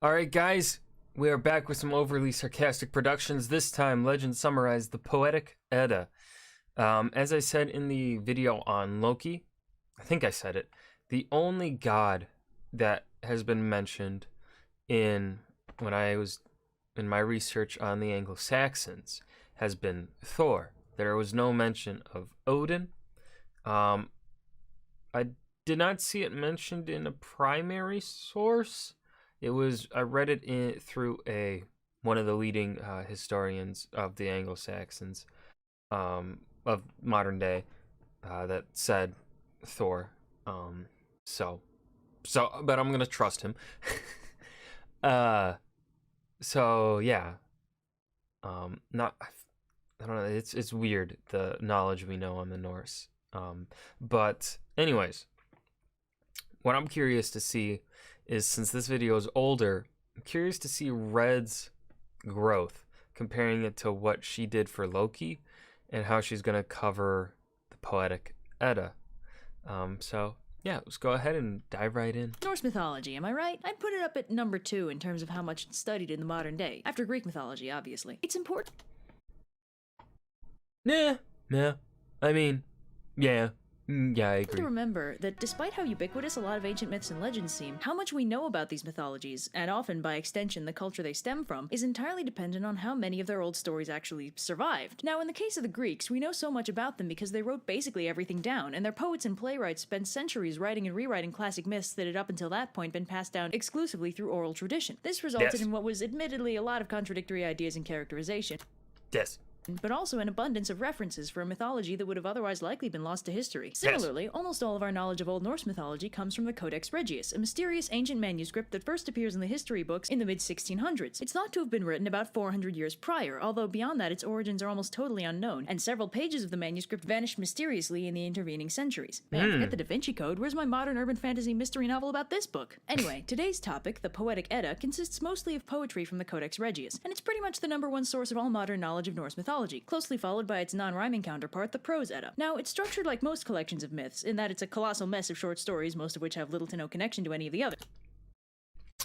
Alright guys, we are back with some overly sarcastic productions. This time, Legend summarized the Poetic Edda. As I said in the video on Loki, I think I said it, the only god that has been mentioned when I was in my research on the Anglo-Saxons has been Thor. There was no mention of Odin. I did not see it mentioned in a primary source. I read it through one of the leading historians of the Anglo-Saxons of modern day that said Thor. But I'm gonna trust him. So yeah. Not I don't know. It's weird the knowledge we know on the Norse. But anyways, what I'm curious to see is, since this video is older, I'm curious to see Red's growth, comparing it to what she did for Loki and how she's going to cover the Poetic Edda. So yeah, let's go ahead and dive right in. Norse mythology, am I right? I'd put it up at number 2 in terms of how much it's studied in the modern day, after Greek mythology, obviously. It's important. Yeah, I mean, yeah, I agree. To remember that despite how ubiquitous a lot of ancient myths and legends seem, how much we know about these mythologies, and often by extension the culture they stem from, is entirely dependent on how many of their old stories actually survived. Now, in the case of the Greeks, we know so much about them because they wrote basically everything down, and their poets and playwrights spent centuries writing and rewriting classic myths that had up until that point been passed down exclusively through oral tradition. This resulted in what was admittedly a lot of contradictory ideas and characterization. Yes. But also an abundance of references for a mythology that would have otherwise likely been lost to history. Similarly, almost all of our knowledge of Old Norse mythology comes from the Codex Regius, a mysterious ancient manuscript that first appears in the history books in the mid-1600s. It's thought to have been written about 400 years prior, although beyond that its origins are almost totally unknown, and several pages of the manuscript vanished mysteriously in the intervening centuries. Man, forget the Da Vinci Code, where's my modern urban fantasy mystery novel about this book? Anyway, today's topic, the Poetic Edda, consists mostly of poetry from the Codex Regius, and it's pretty much the #1 source of all modern knowledge of Norse mythology, closely followed by its non-rhyming counterpart, the Prose Edda. Now, it's structured like most collections of myths, in that it's a colossal mess of short stories, most of which have little to no connection to any of the others.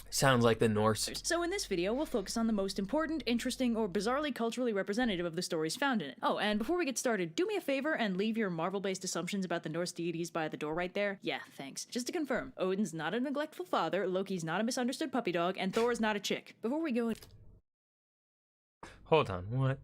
Sounds like the Norse. So in this video, we'll focus on the most important, interesting, or bizarrely culturally representative of the stories found in it. Oh, and before we get started, do me a favor and leave your Marvel-based assumptions about the Norse deities by the door right there. Yeah, thanks. Just to confirm, Odin's not a neglectful father, Loki's not a misunderstood puppy dog, and Thor's not a chick. Before we go Hold on, what?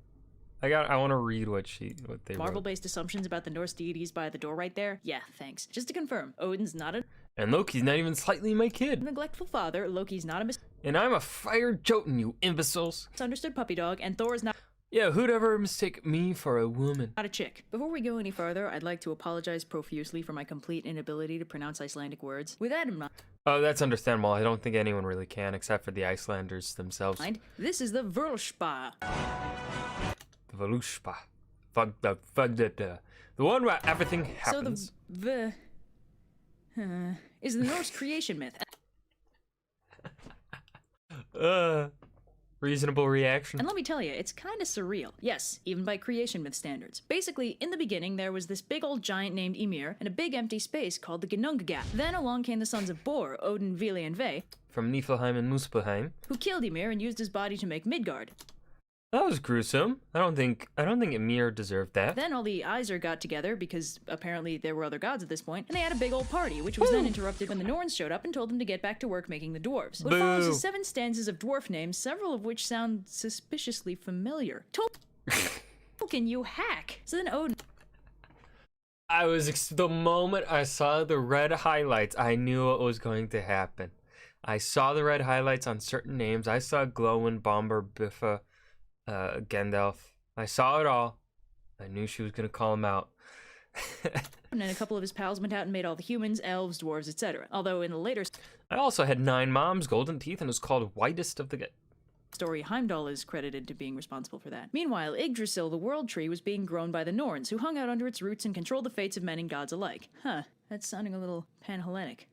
I want to read what they wrote. Marvel-based assumptions about the Norse deities by the door right there? Yeah, thanks. Just to confirm, Odin's not a And Loki's not even slightly my kid. neglectful father, Loki's not a And I'm a fire Jotun, you imbeciles. misunderstood puppy dog, and Thor's not Yeah, who'd ever mistake me for a woman? a chick. Before we go any further, I'd like to apologize profusely for my complete inability to pronounce Icelandic words. With that in Oh, that's understandable. I don't think anyone really can, except for the Icelanders themselves. mind, this is the Völuspá. The Volushpa. The one where everything happens. So is the Norse creation myth. Reasonable reaction. And let me tell you, it's kinda surreal. Yes, even by creation myth standards. Basically, in the beginning, there was this big old giant named Ymir, and a big empty space called the Ginnungagap. Then along came the sons of Bor, Odin, Vili, and Ve, From Niflheim and Muspelheim. who killed Ymir and used his body to make Midgard. That was gruesome. I don't think Ymir deserved that. Then all the Aesir got together, because apparently there were other gods at this point, and they had a big old party, which was then interrupted when the Norns showed up and told them to get back to work making the dwarves. What follows is 7 stanzas of dwarf names, several of which sound suspiciously familiar. Tolkien, you hack! So then Odin The moment I saw the red highlights, I knew what was going to happen. I saw the red highlights on certain names. I saw Glowin, Bomber, Biffa, Gandalf. I saw it all. I knew she was gonna call him out. and a couple of his pals went out and made all the humans, elves, dwarves, etc. Although in the later I also had 9 moms, golden teeth, and was called whitest of the story, Heimdall is credited to being responsible for that. Meanwhile, Yggdrasil, the world tree, was being grown by the Norns, who hung out under its roots and controlled the fates of men and gods alike. Huh, that's sounding a little pan-Hellenic.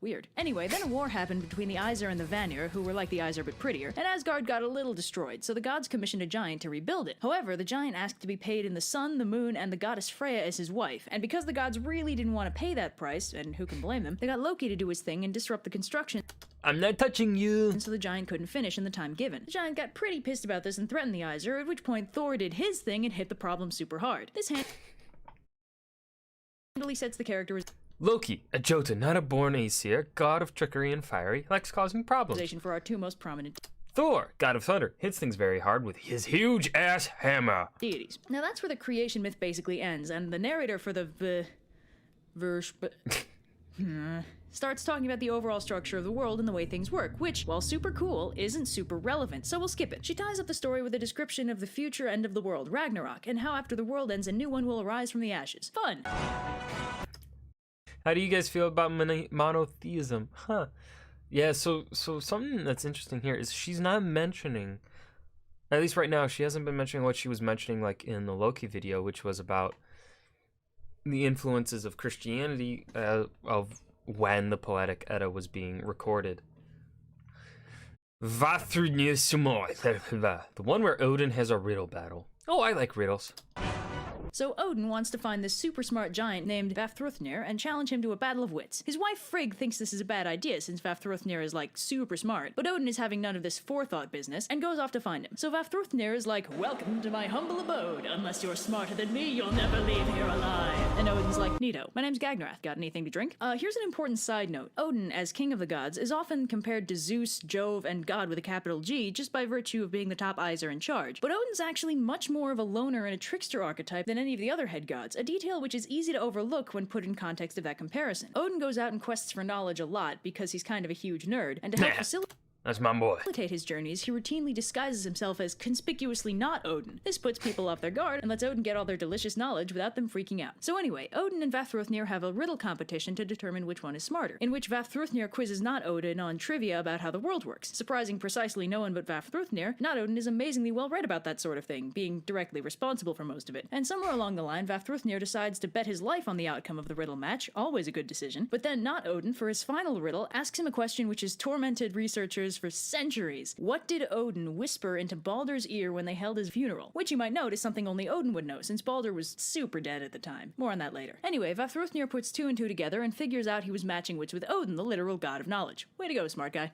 Weird. Anyway, then a war happened between the Aesir and the Vanir, who were like the Aesir but prettier, and Asgard got a little destroyed, so the gods commissioned a giant to rebuild it. However, the giant asked to be paid in the sun, the moon, and the goddess Freya as his wife, and because the gods really didn't want to pay that price, and who can blame them, they got Loki to do his thing and disrupt the construction. I'm not touching you. And so the giant couldn't finish in the time given. The giant got pretty pissed about this and threatened the Aesir, at which point Thor did his thing and hit the problem super hard. This handily sets the character as Loki, a Jotun, not a born Aesir, god of trickery and fiery, likes causing problems. for our two most prominent Thor, god of thunder, hits things very hard with his huge ass hammer. deities. Now that's where the creation myth basically ends, and the narrator for the verse starts talking about the overall structure of the world and the way things work, which, while super cool, isn't super relevant, so we'll skip it. She ties up the story with a description of the future end of the world, Ragnarok, and how after the world ends a new one will arise from the ashes. Fun! How do you guys feel about monotheism? Huh. Yeah, so something that's interesting here is she's not mentioning, at least right now, she hasn't been mentioning what she was mentioning like in the Loki video, which was about the influences of Christianity of when the Poetic Edda was being recorded. The one where Odin has a riddle battle. Oh, I like riddles. So Odin wants to find this super smart giant named Vafthrûdnir and challenge him to a battle of wits. His wife Frigg thinks this is a bad idea since Vafthrûdnir is like super smart, but Odin is having none of this forethought business and goes off to find him. So Vafthrûdnir is like, "Welcome to my humble abode. Unless you're smarter than me, you'll never leave here alive." And Odin's like, "Neato. My name's Gagnorath. Got anything to drink?" Here's an important side note. Odin, as king of the gods, is often compared to Zeus, Jove, and God with a capital G just by virtue of being the top Aesir in charge. But Odin's actually much more of a loner and a trickster archetype than any of the other head gods, a detail which is easy to overlook when put in context of that comparison. Odin goes out and quests for knowledge a lot because he's kind of a huge nerd, and to help That's my boy. facilitate his journeys, he routinely disguises himself as conspicuously not Odin. This puts people off their guard and lets Odin get all their delicious knowledge without them freaking out. So anyway, Odin and Vafthrûdnir have a riddle competition to determine which one is smarter, in which Vafthrûdnir quizzes not Odin on trivia about how the world works. Surprising precisely no one but Vafthrûdnir, not Odin is amazingly well read about that sort of thing, being directly responsible for most of it. And somewhere along the line, Vafthrûdnir decides to bet his life on the outcome of the riddle match, always a good decision, but then not Odin, for his final riddle, asks him a question which has tormented researchers for centuries. What did Odin whisper into Baldur's ear when they held his funeral? Which you might note is something only Odin would know, since Baldur was super dead at the time. More on that later. Anyway, Vafthrûdnir puts two and two together and figures out he was matching wits with Odin, the literal god of knowledge. Way to go, smart guy.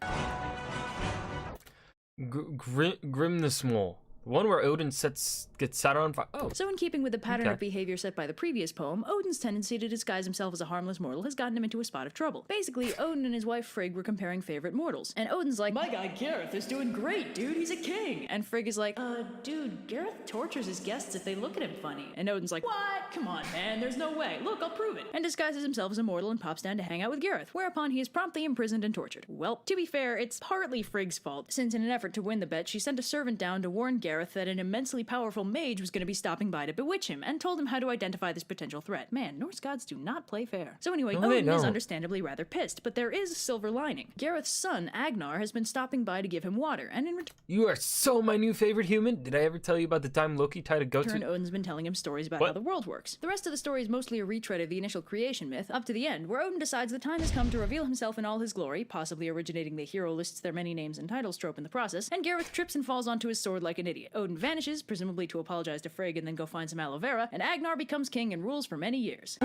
Grim the Small. The one where Odin gets set on fire. Oh. So in keeping with the pattern of behavior set by the previous poem, Odin's tendency to disguise himself as a harmless mortal has gotten him into a spot of trouble. Basically, Odin and his wife Frigg were comparing favorite mortals, and Odin's like, "My guy Gareth is doing great, dude, he's a king." And Frigg is like, dude, Gareth tortures his guests if they look at him funny." And Odin's like, "What? Come on, man, there's no way. Look, I'll prove it." And disguises himself as a mortal and pops down to hang out with Gareth, whereupon he is promptly imprisoned and tortured. Well, to be fair, it's partly Frigg's fault, since in an effort to win the bet, she sent a servant down to warn Gareth that an immensely powerful mage was going to be stopping by to bewitch him, and told him how to identify this potential threat. Man, Norse gods do not play fair. So anyway, Odin is understandably rather pissed, but there is a silver lining. Gareth's son, Agnar, has been stopping by to give him water, and in return, "You are so my new favorite human. Did I ever tell you about the time Loki tied a goat to..." Odin's been telling him stories about how the world works. The rest of the story is mostly a retread of the initial creation myth, up to the end, where Odin decides the time has come to reveal himself in all his glory, possibly originating the hero lists their many names and titles trope in the process, and Gareth trips and falls onto his sword like an idiot. Odin vanishes, presumably to apologize to Frigg and then go find some aloe vera, and Agnar becomes king and rules for many years.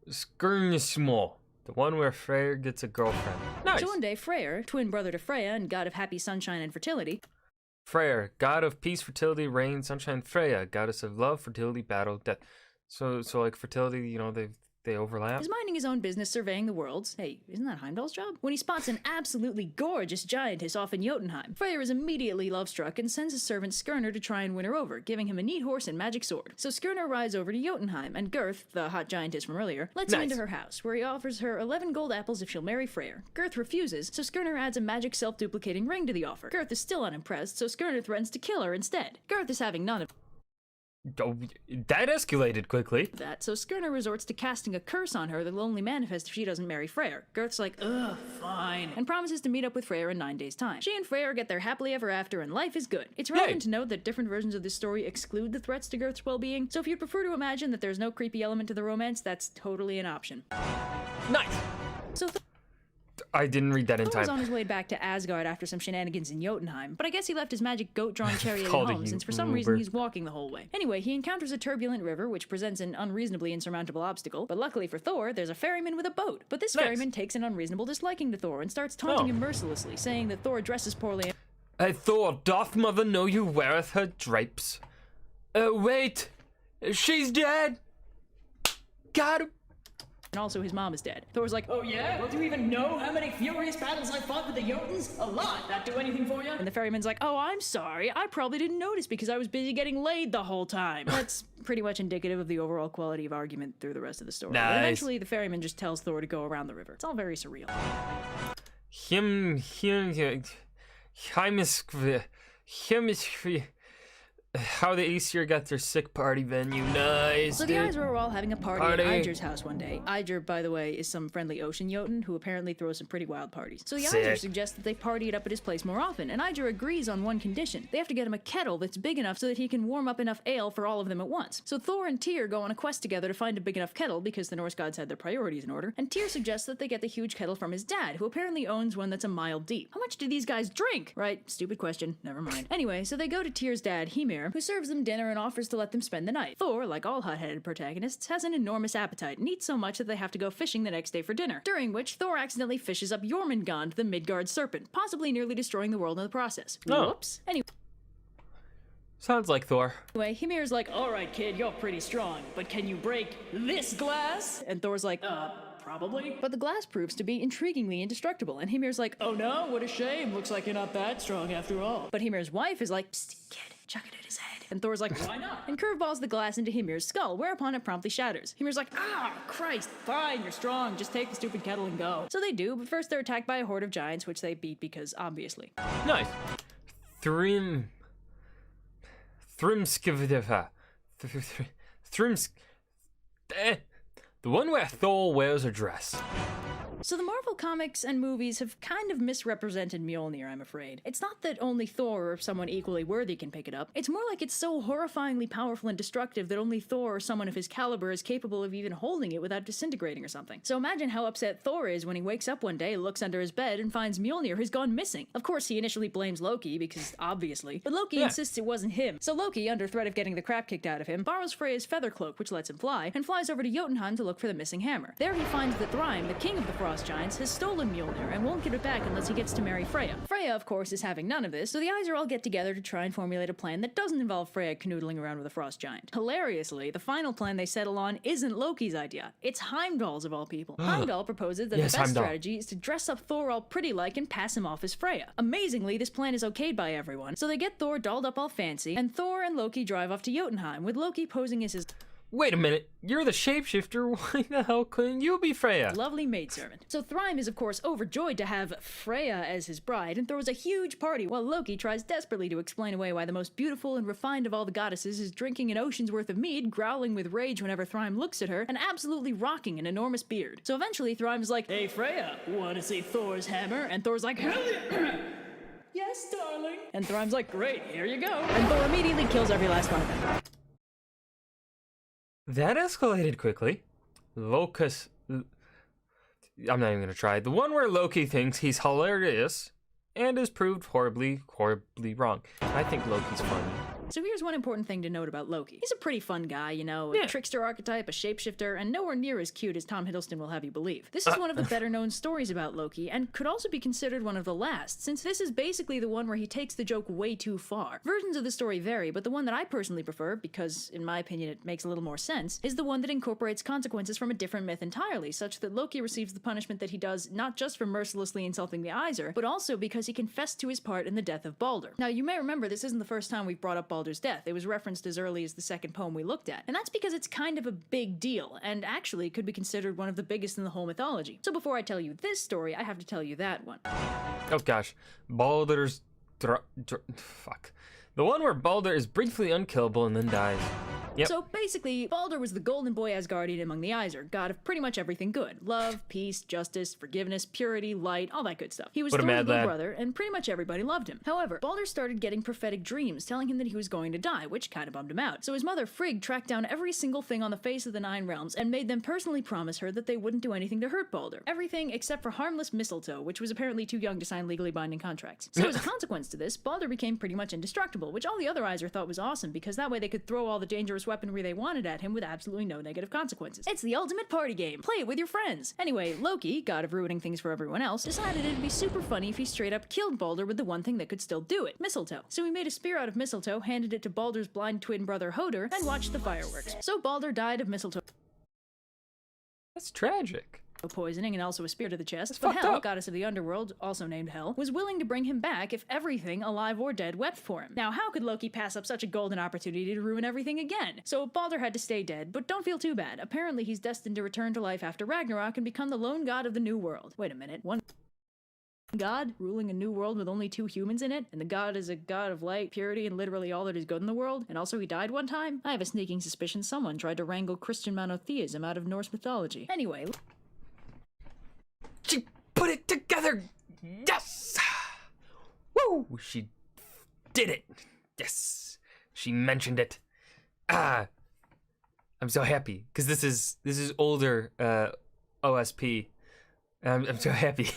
Skirnismol. The one where Freyr gets a girlfriend. Nice. So one day, Freyr, twin brother to Freya and god of happy sunshine and fertility, Freyr, god of peace, fertility, rain, sunshine. Freya, goddess of love, fertility, battle, death. So like fertility, you know, they overlap. is minding his own business surveying the worlds. Hey, isn't that Heimdall's job? When he spots an absolutely gorgeous giantess off in Jotunheim. Freyr is immediately love-struck and sends his servant Skirnir to try and win her over, giving him a neat horse and magic sword. So Skirnir rides over to Jotunheim, and Girth, the hot giantess from earlier, lets him into her house, where he offers her 11 gold apples if she'll marry Freyr. Girth refuses, so Skirnir adds a magic self-duplicating ring to the offer. Girth is still unimpressed, so Skirnir threatens to kill her instead. Girth is having none of Oh, that escalated quickly. that, so Skirnir resorts to casting a curse on her that will only manifest if she doesn't marry Freyr. Girth's like, "Ugh, fine," and promises to meet up with Freyr in 9 days' time. She and Freyr get there happily ever after, and life is good. It's relevant to note that different versions of this story exclude the threats to Girth's well-being, so if you'd prefer to imagine that there's no creepy element to the romance, that's totally an option. Nice. So I didn't read that in Thor was time. on his way back to Asgard after some shenanigans in Jotunheim, but I guess he left his magic goat-drawn chariot at Called a home since for some reason Uber. he's walking the whole way. Anyway, he encounters a turbulent river which presents an unreasonably insurmountable obstacle, but luckily for Thor, there's a ferryman with a boat. But this Nice. ferryman takes an unreasonable disliking to Thor and starts taunting him mercilessly, saying that Thor dresses poorly. Thor, doth mother know you weareth her drapes? Wait, she's dead. Got him. And also his mom is dead. Thor's like, oh yeah? Well, do you even know how many furious battles I fought with the Jotuns? A lot. That do anything for you? And the ferryman's like, oh, I'm sorry. I probably didn't notice because I was busy getting laid the whole time. That's pretty much indicative of the overall quality of argument through the rest of the story. Nice. But eventually, the ferryman just tells Thor to go around the river. It's all very surreal. How the Aesir got their sick party venue. Nice. So the dude. Aesir were all having a party Party. at Aegir's house one day. Aegir, by the way, is some friendly ocean Jotun who apparently throws some pretty wild parties. So the Sick. Aesir suggests that they party it up at his place more often, and Aegir agrees on one condition. They have to get him a kettle that's big enough so that he can warm up enough ale for all of them at once. So Thor and Tyr go on a quest together to find a big enough kettle because the Norse gods had their priorities in order, and Tyr suggests that they get the huge kettle from his dad, who apparently owns one that's a mile deep. How much do these guys drink? Right, stupid question, never mind. Anyway, so they go to Tyr's dad, Hymir, who serves them dinner and offers to let them spend the night. Thor, like all hot-headed protagonists, has an enormous appetite and eats so much that they have to go fishing the next day for dinner, during which Thor accidentally fishes up Jormungand, the Midgard serpent, possibly nearly destroying the world in the process. Oh. Whoops. Anyway, Sounds like Thor. Hymir's like, alright kid, you're pretty strong, but can you break this glass? And Thor's like, probably. But the glass proves to be intriguingly indestructible, and Hymir's like, oh no, what a shame, looks like you're not that strong after all. But Hymir's wife is like, psst, kid, chuck it at his head. And Thor's like, why not? And curveballs the glass into Hymir's skull, whereupon it promptly shatters. Hymir's like, Christ, fine, you're strong, just take the stupid kettle and go. So they do, but first they're attacked by a horde of giants, which they beat because, obviously. Nice. Thrimskivdiva. The one where Thor wears a dress. So the Marvel comics and movies have kind of misrepresented Mjolnir, I'm afraid. It's not that only Thor or someone equally worthy can pick it up. It's more like it's so horrifyingly powerful and destructive that only Thor or someone of his caliber is capable of even holding it without disintegrating or something. So imagine how upset Thor is when he wakes up one day, looks under his bed, and finds Mjolnir has gone missing. Of course, he initially blames Loki, because obviously, but Loki insists it wasn't him. So Loki, under threat of getting the crap kicked out of him, borrows Freya's feather cloak, which lets him fly, and flies over to Jotunheim to look for the missing hammer. There he finds that Thrym, the king of the Frost Giants, has stolen Mjolnir and won't give it back unless he gets to marry Freya. Freya, of course, is having none of this, so the Aesir all get together to try and formulate a plan that doesn't involve Freya canoodling around with a frost giant. Hilariously, the final plan they settle on isn't Loki's idea. It's Heimdall's, of all people. Heimdall proposes that the best strategy is to dress up Thor all pretty-like and pass him off as Freya. Amazingly, this plan is okayed by everyone, so they get Thor dolled up all fancy, and Thor and Loki drive off to Jotunheim, with Loki posing as his Wait a minute, you're the shapeshifter. Why the hell couldn't you be Freya? lovely maidservant. So Thrym is of course overjoyed to have Freya as his bride and throws a huge party while Loki tries desperately to explain away why the most beautiful and refined of all the goddesses is drinking an ocean's worth of mead, growling with rage whenever Thrym looks at her, and absolutely rocking an enormous beard. So eventually Thrym's like, hey Freya, wanna see Thor's hammer? And Thor's like, hell yeah! Yes, darling. And Thrym's like, great, here you go. And Thor immediately kills every last one of them. That escalated quickly. Locus. I'm not even gonna try. The one where Loki thinks he's hilarious and is proved horribly wrong. I think Loki's funny. So here's one important thing to note about Loki. He's a pretty fun guy, you know, a trickster archetype, a shapeshifter, and nowhere near as cute as Tom Hiddleston will have you believe. This is one of the better known stories about Loki, and could also be considered one of the last, since this is basically the one where he takes the joke way too far. Versions of the story vary, but the one that I personally prefer, because in my opinion it makes a little more sense, is the one that incorporates consequences from a different myth entirely, such that Loki receives the punishment that he does not just for mercilessly insulting the Aesir, but also because he confessed to his part in the death of Balder. Now you may remember this isn't the first time we've brought up Balder's death. It was referenced as early as the second poem we looked at, and that's because it's kind of a big deal, and actually could be considered one of the biggest in the whole mythology. So before I tell you this story, I have to tell you that one. Oh gosh, Balder's fuck. The one where Balder is briefly unkillable and then dies. Yep. So basically, Baldur was the golden boy Asgardian among the Aesir, god of pretty much everything good. Love, peace, justice, forgiveness, purity, light, all that good stuff. He was What a Thor's mad little lad. brother, and pretty much everybody loved him. However, Baldur started getting prophetic dreams telling him that he was going to die, which kind of bummed him out. So his mother Frigg tracked down every single thing on the face of the 9 realms and made them personally promise her that they wouldn't do anything to hurt Baldur. Everything except for harmless mistletoe, which was apparently too young to sign legally binding contracts. So as a consequence to this, Baldur became pretty much indestructible, which all the other Aesir thought was awesome because that way they could throw all the dangerous weaponry they wanted at him with absolutely no negative consequences. It's the ultimate party game. Play it with your friends. Anyway, Loki, god of ruining things for everyone else, decided it'd be super funny if he straight up killed Baldur with the one thing that could still do it, mistletoe. So he made a spear out of mistletoe, handed it to Baldur's blind twin brother Hodur, and watched the fireworks. So Baldur died of mistletoe That's tragic. poisoning and also a spear to the chest, That's but fucked Hel, up. goddess of the underworld, also named Hel, was willing to bring him back if everything, alive or dead, wept for him. Now, how could Loki pass up such a golden opportunity to ruin everything again? So Baldur had to stay dead, but don't feel too bad. Apparently he's destined to return to life after Ragnarok and become the lone god of the new world. Wait a minute, one god ruling a new world with only 2 humans in it, and the god is a god of light, purity, and literally all that is good in the world, and also he died one time? I have a sneaking suspicion someone tried to wrangle Christian monotheism out of Norse mythology. Anyway, She put it together. Yes. Woo! She did it. Yes. She mentioned it. I'm so happy because this is older OSP. I'm so happy.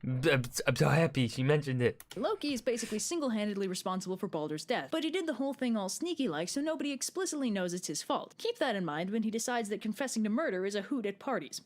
I'm so happy she mentioned it. Loki is basically single-handedly responsible for Baldur's death, but he did the whole thing all sneaky-like so nobody explicitly knows it's his fault. Keep that in mind when he decides that confessing to murder is a hoot at parties.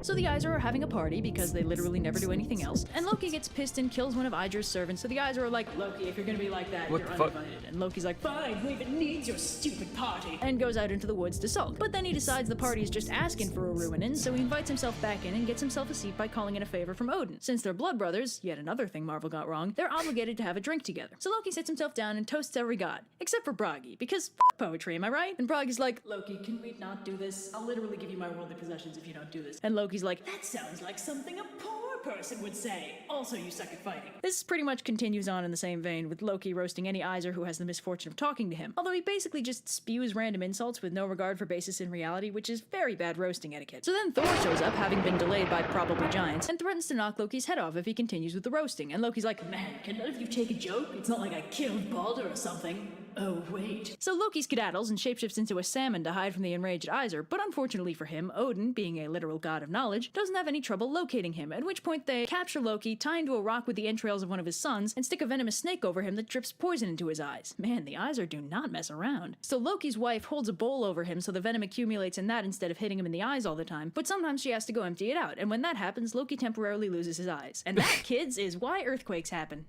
So the Aesir are having a party because they literally never do anything else, and Loki gets pissed and kills one of Aegir's servants, so the Aesir are like, Loki, if you're gonna be like that, What you're the fuck? uninvited. And Loki's like, fine, leave it needs your stupid party, and goes out into the woods to sulk. But then he decides the party is just asking for a ruinin, so he invites himself back in and gets himself a seat by calling in a favor from Odin. Since they're blood brothers, yet another thing Marvel got wrong, they're obligated to have a drink together. So Loki sits himself down and toasts every god, except for Bragi, because f poetry, am I right? And Bragi's like, Loki, can we not do this? I'll literally give you my worldly possessions if you don't do this. And Loki's like, that sounds like something a poor person would say. Also, you suck at fighting. This pretty much continues on in the same vein, with Loki roasting any Aesir who has the misfortune of talking to him, although he basically just spews random insults with no regard for basis in reality, which is very bad roasting etiquette. So then Thor shows up, having been delayed by probably giants, and threatens to knock Loki's head off if he continues with the roasting, and Loki's like, man, can none of you take a joke? It's not like I killed Baldur or something. Oh, wait. So Loki skedaddles and shapeshifts into a salmon to hide from the enraged Aesir, but unfortunately for him, Odin, being a literal god of knowledge, doesn't have any trouble locating him, at which point they capture Loki, tie him to a rock with the entrails of one of his sons, and stick a venomous snake over him that drips poison into his eyes. Man, the Aesir do not mess around. So Loki's wife holds a bowl over him so the venom accumulates in that instead of hitting him in the eyes all the time, but sometimes she has to go empty it out, and when that happens, Loki temporarily loses his eyes. And that, kids, is why earthquakes happen.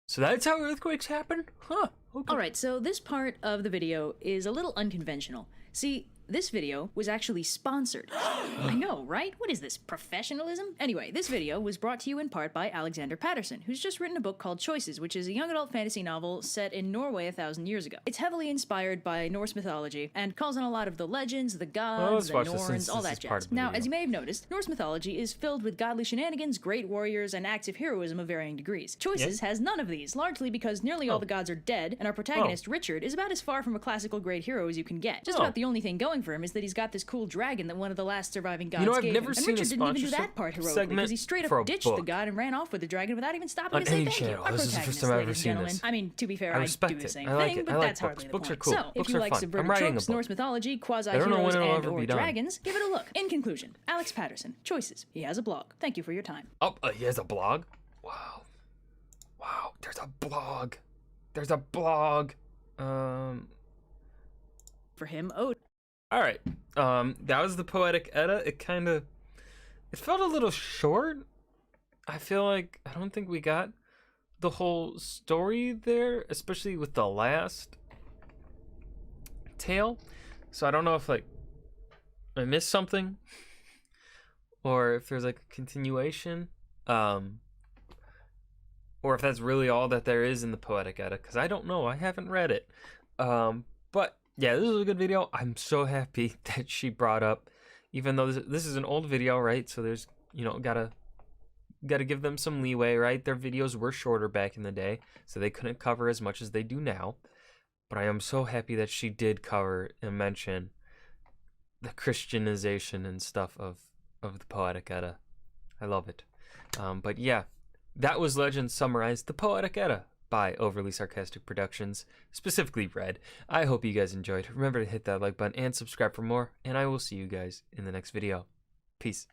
So that's how earthquakes happen? Huh. Okay. Alright, so this part of the video is a little unconventional. See, this video was actually sponsored. I know, right? What is this, professionalism? Anyway, this video was brought to you in part by Alexander Patterson, who's just written a book called Choices, which is a young adult fantasy novel set in Norway 1,000 years ago. It's heavily inspired by Norse mythology and calls on a lot of the legends, the gods, the watch this since Norns, all this that is part jazz. of the Now, video. as you may have noticed, Norse mythology is filled with godly shenanigans, great warriors, and acts of heroism of varying degrees. Choices has none of these, largely because nearly all the gods are dead, and our protagonist, Richard, is about as far from a classical great hero as you can get. Just about the only thing going for him is that he's got this cool dragon that one of the last surviving gods I've gave never him. And seen a Richard didn't even do sponsorship that part heroically, segment because he straight for a up ditched the book. god and ran off with the dragon without even stopping On to say any thank you. channel. Our This is the protagonist, first time I've ever ladies and seen gentlemen. this. I mean, to be fair, I I respect do the it. same I like thing, it. but I like that's hardly the books. point. Books are cool. So, if Books you are like fun. I'm subverted writing a tropes, book. Norse mythology, don't know quasi-heroes, when it'll and ever or be done. dragons, give it a look. In conclusion, Alex Patterson, Choices. He has a blog. Thank you for your time. Oh, he has a blog? Wow. Wow, there's a blog. There's a blog. For him, Odin. All right. That was the Poetic Edda. It felt a little short. I feel like I don't think we got the whole story there, especially with the last tale. So I don't know if like I missed something or if there's like a continuation. Or if that's really all that there is in the Poetic Edda, because I don't know. I haven't read it. But yeah, this is a good video. I'm so happy that she brought up, even though this is an old video, right? So there's, gotta got to give them some leeway, right? Their videos were shorter back in the day, so they couldn't cover as much as they do now. But I am so happy that she did cover and mention the Christianization and stuff of the Poetic Edda. I love it. But yeah, that was Legends Summarized, the Poetic Edda by Overly Sarcastic Productions, specifically Red. I hope you guys enjoyed. Remember to hit that like button and subscribe for more, and I will see you guys in the next video. Peace.